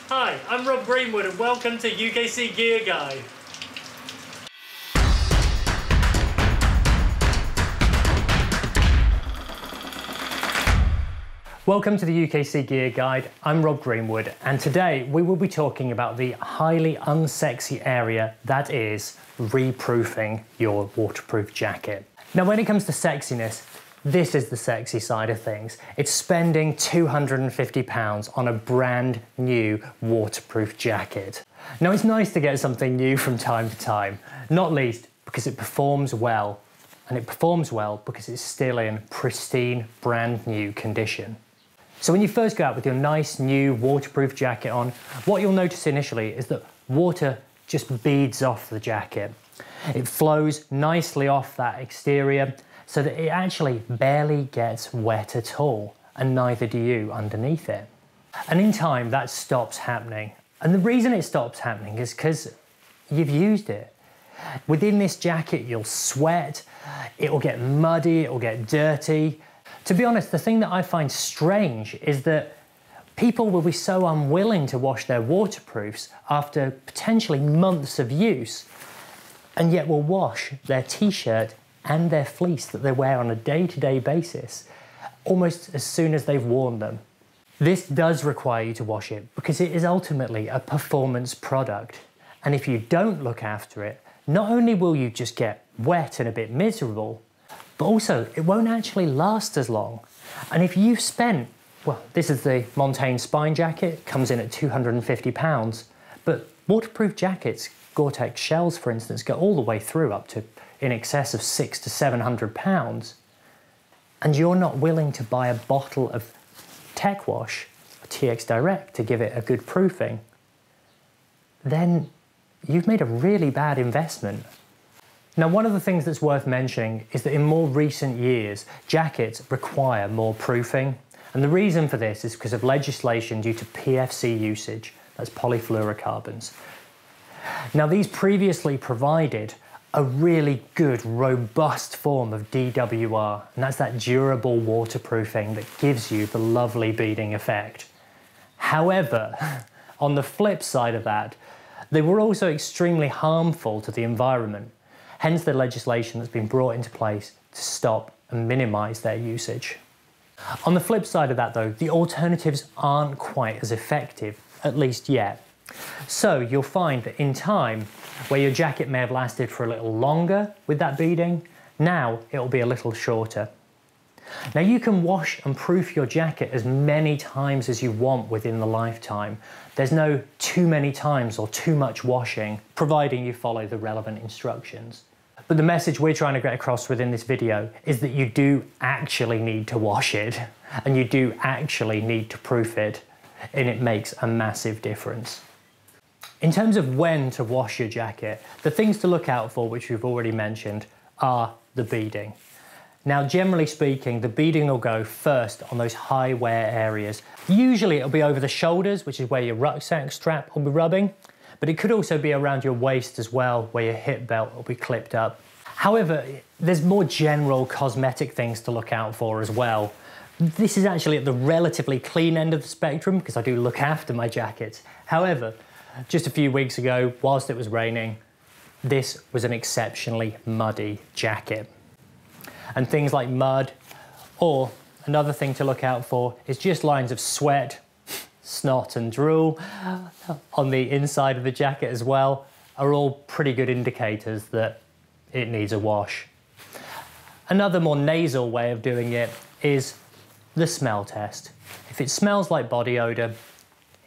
Hi, I'm Rob Greenwood and welcome to UKC Gear Guide. Welcome to the UKC Gear Guide. I'm Rob Greenwood and today we will be talking about the highly unsexy area that is reproofing your waterproof jacket. Now when it comes to sexiness, this is the sexy side of things. It's spending £250 on a brand new waterproof jacket. Now it's nice to get something new from time to time, not least because it performs well, and it performs well because it's still in pristine, brand new condition. So when you first go out with your nice new waterproof jacket on, what you'll notice initially is that water just beads off the jacket. It flows nicely off that exterior so that it actually barely gets wet at all, and neither do you underneath it. And in time that stops happening. And the reason it stops happening is because you've used it. Within this jacket you'll sweat, it'll get muddy, it'll get dirty. To be honest, the thing that I find strange is that people will be so unwilling to wash their waterproofs after potentially months of use, and yet will wash their t-shirt and their fleece that they wear on a day-to-day basis almost as soon as they've worn them. This does require you to wash it because it is ultimately a performance product. And if you don't look after it, not only will you just get wet and a bit miserable, but also it won't actually last as long. And if you've spent, well, this is the Montane Spine jacket, comes in at £250, but waterproof jackets, Gore-Tex shells for instance, go all the way through up to in excess of £600 to £700, and you're not willing to buy a bottle of Tech Wash, or TX Direct, to give it a good proofing, then you've made a really bad investment. Now, one of the things that's worth mentioning is that in more recent years, jackets require more proofing. And the reason for this is because of legislation due to PFC usage, that's polyfluorocarbons. Now, these previously provided a really good, robust form of DWR, and that's that durable waterproofing that gives you the lovely beading effect. However, on the flip side of that, they were also extremely harmful to the environment. Hence the legislation that's been brought into place to stop and minimise their usage. On the flip side of that though, the alternatives aren't quite as effective, at least yet. So you'll find that in time, where your jacket may have lasted for a little longer with that beading, now it'll be a little shorter. Now you can wash and proof your jacket as many times as you want within the lifetime. There's no too many times or too much washing, providing you follow the relevant instructions. But the message we're trying to get across within this video is that you do actually need to wash it, and you do actually need to proof it, and it makes a massive difference. In terms of when to wash your jacket, the things to look out for, which we've already mentioned, are the beading. Now, generally speaking, the beading will go first on those high wear areas. Usually it'll be over the shoulders, which is where your rucksack strap will be rubbing, but it could also be around your waist as well, where your hip belt will be clipped up. However, there's more general cosmetic things to look out for as well. This is actually at the relatively clean end of the spectrum because I do look after my jackets. However, just a few weeks ago, whilst it was raining, this was an exceptionally muddy jacket. And things like mud, or another thing to look out for is just lines of sweat, snot and drool on the inside of the jacket as well, are all pretty good indicators that it needs a wash. Another more nasal way of doing it is the smell test. If it smells like body odour,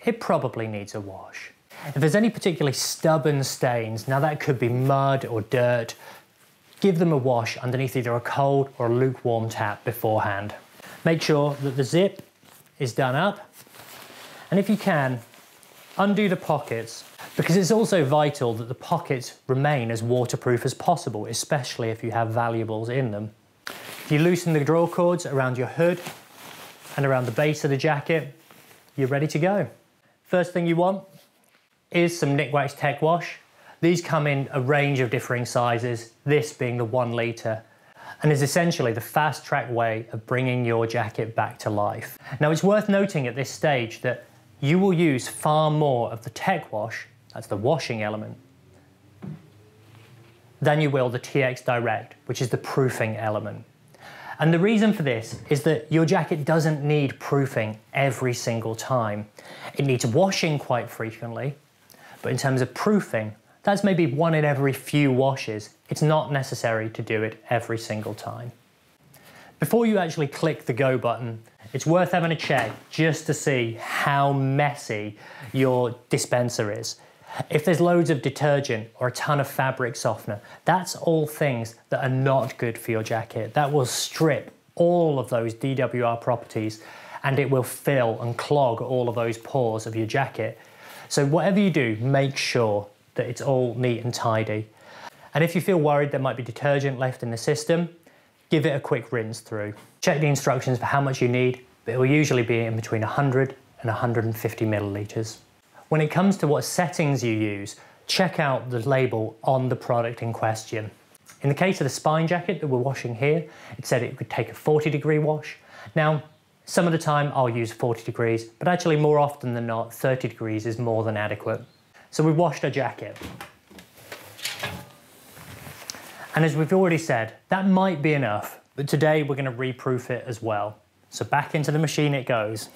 it probably needs a wash. If there's any particularly stubborn stains, now that could be mud or dirt, give them a wash underneath either a cold or a lukewarm tap beforehand. Make sure that the zip is done up, and if you can, undo the pockets, because it's also vital that the pockets remain as waterproof as possible, especially if you have valuables in them. If you loosen the draw cords around your hood and around the base of the jacket, you're ready to go. First thing you want is some Nikwax Tech Wash. These come in a range of differing sizes, this being the 1 litre, and is essentially the fast-track way of bringing your jacket back to life. Now, it's worth noting at this stage that you will use far more of the tech wash, that's the washing element, than you will the TX Direct, which is the proofing element. And the reason for this is that your jacket doesn't need proofing every single time. It needs washing quite frequently, but in terms of proofing, that's maybe one in every few washes. It's not necessary to do it every single time. Before you actually click the go button, it's worth having a check just to see how messy your dispenser is. If there's loads of detergent or a ton of fabric softener, that's all things that are not good for your jacket. That will strip all of those DWR properties and it will fill and clog all of those pores of your jacket. So whatever you do, make sure that it's all neat and tidy. And if you feel worried there might be detergent left in the system, give it a quick rinse through. Check the instructions for how much you need, but it will usually be in between 100 and 150 millilitres. When it comes to what settings you use, check out the label on the product in question. In the case of the spine jacket that we're washing here, it said it could take a 40-degree wash. Now, some of the time I'll use 40 degrees, but actually more often than not, 30 degrees is more than adequate. So we washed our jacket. And as we've already said, that might be enough, but today we're going to reproof it as well. So back into the machine it goes.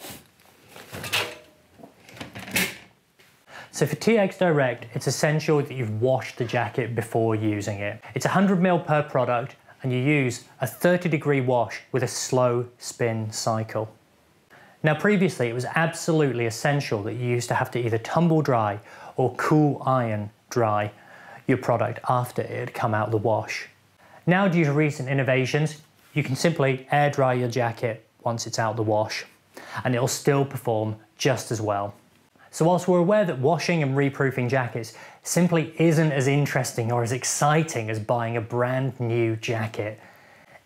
So for TX Direct, it's essential that you've washed the jacket before using it. It's 100 ml per product and you use a 30-degree wash with a slow spin cycle. Now previously it was absolutely essential that you used to have to either tumble dry or cool iron dry your product after it had come out of the wash. Now due to recent innovations, you can simply air dry your jacket once it's out of the wash and it'll still perform just as well. So whilst we're aware that washing and reproofing jackets simply isn't as interesting or as exciting as buying a brand new jacket,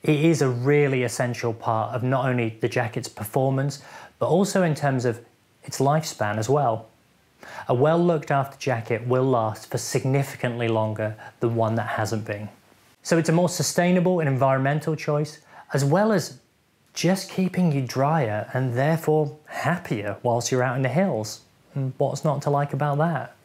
it is a really essential part of not only the jacket's performance, but also in terms of its lifespan as well. A well looked after jacket will last for significantly longer than one that hasn't been. So it's a more sustainable and environmental choice, as well as just keeping you drier and therefore happier whilst you're out in the hills. And what's not to like about that?